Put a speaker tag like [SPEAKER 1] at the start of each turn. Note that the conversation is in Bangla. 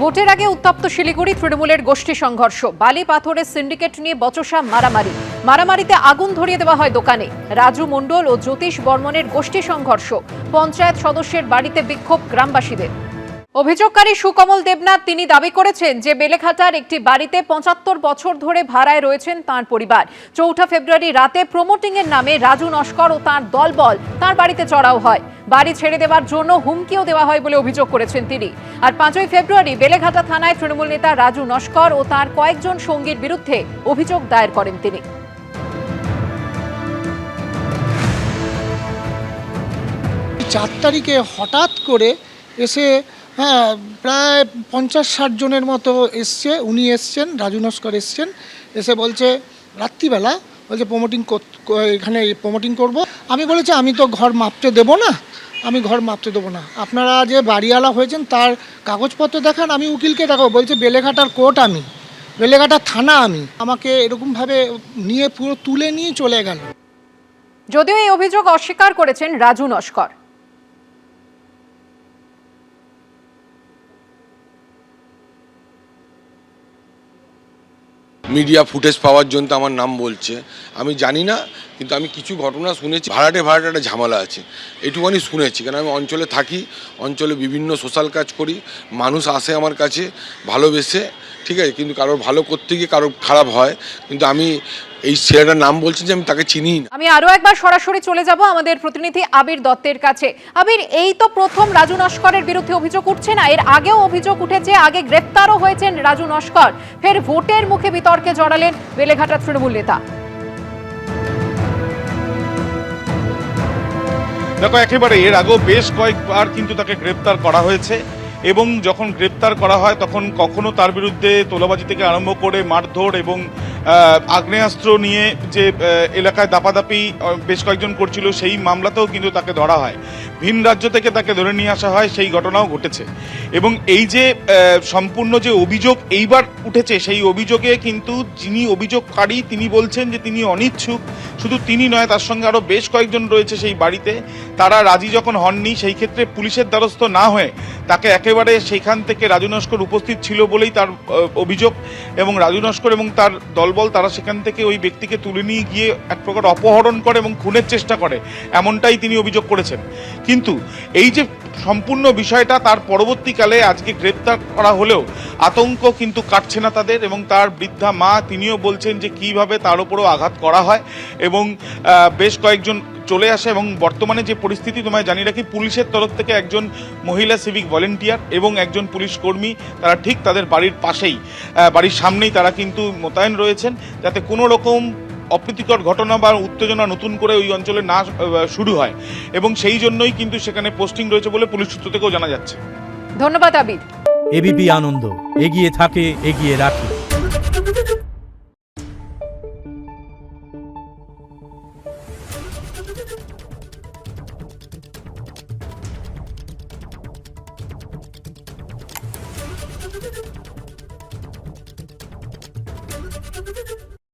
[SPEAKER 1] ভোটের আগে উত্তপ্ত শিলিগুড়ি, তৃণমূলের গোষ্ঠী সংঘর্ষ। বালি পাথরের সিন্ডিকেট নিয়ে বচসা মারামারিতে আগুন ধরিয়ে দেওয়া হয় দোকানে। রাজু মণ্ডল ও জ্যোতিষ বর্মনের গোষ্ঠী সংঘর্ষ। পঞ্চায়েত সদস্যের বাড়িতে বিক্ষোভ গ্রামবাসীদের। অভিযোগকারী সুকমল দেবনাথ তিনি দাবি করেছেন যে বেলেঘাটার একটি বাড়িতে ৭৫ বছর ধরে ভাড়ায় রয়েছেন তাঁর পরিবার। ৪ ফেব্রুয়ারি রাতে প্রমোটিং এর নামে রাজু নস্কর ও তাঁর দলবল তাঁর বাড়িতে চড়াও হয়। বাড়ি ছেড়ে দেওয়ার জন্য হুমকিও দেওয়া হয় বলে অভিযোগ করেছেন তিনি। আর ৫ ফেব্রুয়ারি বেলেঘাটা থানায় তৃণমূল নেতা রাজু নস্কর ও তাঁর কয়েকজন সঙ্গীর বিরুদ্ধে অভিযোগ দায়ের করেন তিনি।
[SPEAKER 2] ৪ তারিখে হঠাৎ করে এসে প্রায় ৫০-৬০ জনের মতো এসছে। উনি এসছেন, রাজু নস্কর এসছেন, এসে বলছে রাত্রিবেলা বলছে এখানে প্রমোটিং করব। আমি বলেছি আমি তো ঘর মাপতে দেবো না, আমি ঘর মাপতে দেবো না। আপনারা যে বাড়িওয়ালা হয়েছেন তার কাগজপত্র দেখান, আমি উকিলকে দেখাবো। বলছে বেলেঘাটার কোর্ট আমি, বেলেঘাটার থানা আমি। আমাকে এরকমভাবে নিয়ে পুরো তুলে নিয়ে চলে গেল।
[SPEAKER 1] যদিও এই অভিযোগ অস্বীকার করেছেন রাজু নস্কর।
[SPEAKER 3] মিডিয়া ফুটেজ পাওয়ার জন্য আমার নাম বলছে, আমি জানি না, কিন্তু আমি কিছু ঘটনা শুনেছি। ভাড়াটে একটা ঝামেলা আছে, এটুকুনি শুনেছি। কারণ আমি অঞ্চলে থাকি, অঞ্চলে বিভিন্ন সোশ্যাল কাজ করি, মানুষ আসে আমার কাছে ভালোবেসে, ঠিক আছে, কিন্তু কারোর ভালো করতে গিয়ে কারোর খারাপ হয়। কিন্তু আমি এই ছেলেটার নাম বলছি যে আমি তাকে চিনি না।
[SPEAKER 1] আমি আরো একবার সরাসরি চলে যাব আমাদের প্রতিনিধি আবির দত্তের কাছে। আবির, এই তো প্রথম রাজু নস্করের বিরুদ্ধে অভিযোগ উঠছে না, এর আগেও অভিযোগ উঠেছে, আগে গ্রেপ্তারও হয়েছেন রাজু নস্কর, ফের ভোটের মুখে বিতর্কে জড়ালেন বেলেঘাটা তৃণমূল নেতা।
[SPEAKER 4] দেখো, একেবারে এর আগেও বেশ কয়েকবার কিন্তু তাকে গ্রেপ্তার করা হয়েছে এবং যখন গ্রেপ্তার করা হয় তখন কখনো তার বিরুদ্ধে তোলাবাজি থেকে আরম্ভ করে মারধর এবং আগ্নেয়াস্ত্র নিয়ে যে এলাকায় দাপাদাপি বেশ কয়েকজন করছিল সেই মামলাতেও কিন্তু তাকে ধরা হয়। ভিন রাজ্য থেকে তাকে ধরে নিয়ে আসা হয়, সেই ঘটনাও ঘটেছে। এবং এই যে সম্পূর্ণ যে অভিযোগ এইবার উঠেছে, সেই অভিযোগে কিন্তু যিনি অভিযোগকারী তিনি বলছেন যে তিনি অনিচ্ছুক। শুধু তিনি নয়, তার সঙ্গে আরও বেশ কয়েকজন রয়েছে সেই বাড়িতে। তারা রাজি যখন হননি, সেই ক্ষেত্রে পুলিশের দ্বারস্থ না হয়ে তাকে একেবারে সেইখান থেকে রাজু নস্কর উপস্থিত ছিল বলেই তার অভিযোগ। এবং রাজু নস্কর এবং তার দলবল তারা সেখান থেকে ওই ব্যক্তিকে তুলে নিয়ে গিয়ে এক প্রকার অপহরণ করে এবং খুনের চেষ্টা করে, এমনটাই তিনি অভিযোগ করেছেন। কিন্তু এই যে সম্পূর্ণ বিষয়টা, তার পরবর্তীকালে আজকে গ্রেপ্তার করা হলেও আতঙ্ক কিন্তু কাটছে না তাদের। এবং তার বৃদ্ধা মা তিনিও বলছেন যে কিভাবে তার উপরও আঘাত করা হয় এবং বেশ কয়েকজন চলে আসে। এবং বর্তমানে যে পরিস্থিতি তোমায় জানিয়ে রাখি, পুলিশের তরফ থেকে একজন মহিলা সিভিক ভলেন্টিয়ার এবং একজন পুলিশ কর্মী তারা ঠিক তাদের বাড়ির পাশেই, বাড়ির সামনেই তারা কিন্তু মোতায়েন রয়েছেন, যাতে কোনো রকম অপ্রীতিকর ঘটনা বা উত্তেজনা নতুন করে ওই অঞ্চলে না শুরু হয়। এবং সেই জন্যই কিন্তু সেখানে পোস্টিং রয়েছে বলে পুলিশ সূত্র থেকেও জানা যাচ্ছে।
[SPEAKER 1] ধন্যবাদ আবির।
[SPEAKER 5] এবিপি আনন্দ, এগিয়ে থাকে, এগিয়ে রাখে।